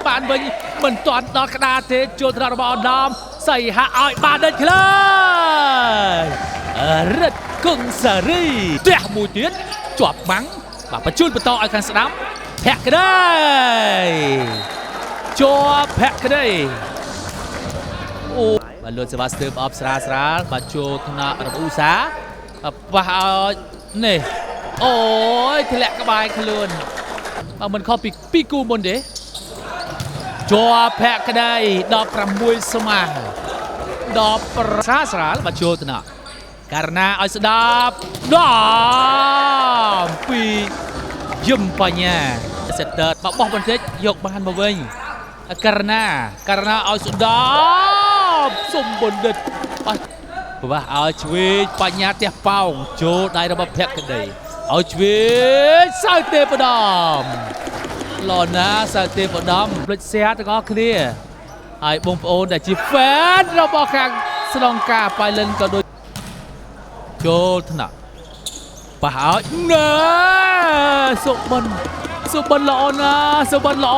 បានវិញមិនទាន់ដល់ក្តារទេជួលថ្នាក់របស់ដំសៃហាក់ឲ្យបានដល់ឆ្លើយរិទ្ធគង់សារីទះមួយទៀតជាប់បាំងបាទបញ្ជូនបន្តឲ្យខាងស្ដាំភក្តីជាប់ភក្តីអូបាទលួនសេវាស្ទើបអបស្រាលបាទចូលថ្នាក់របស់ឧស្សាហ៍ប៉ះឲ្យនេះអូយធ្លាក់ក្បែរខ្លួនបើមិនខុសពីគូមុនទេជាប់ភក្តី16ស្មើដល់ស្រាលបាទចូលថ្នាក់ករណាឲ្យស្ដាប់ដល់ពីយឹមបញ្ញាសេតតើបោះបន្តិចយកបានមកវិញករណាឲ្យស្ដាប់សុំបណ្ឌិតប្រវាស់ឲ្យឆ្វេងបញ្ញាទះប៉ោងចូលដៃរបស់ភក្តីឲ្យឆ្វេងសៅទេបដំឡណាសៅទេបដំភ្លេច share ទាំងអស់គ្នាហើយបងប្អូនដែលជា fan របស់ខាងស្លងកាប៉ៃលិនក៏ដូចចូលថ្នាក់ប៉ះឲ្យណែសុបិនល្អណាស់សុបិនល្អ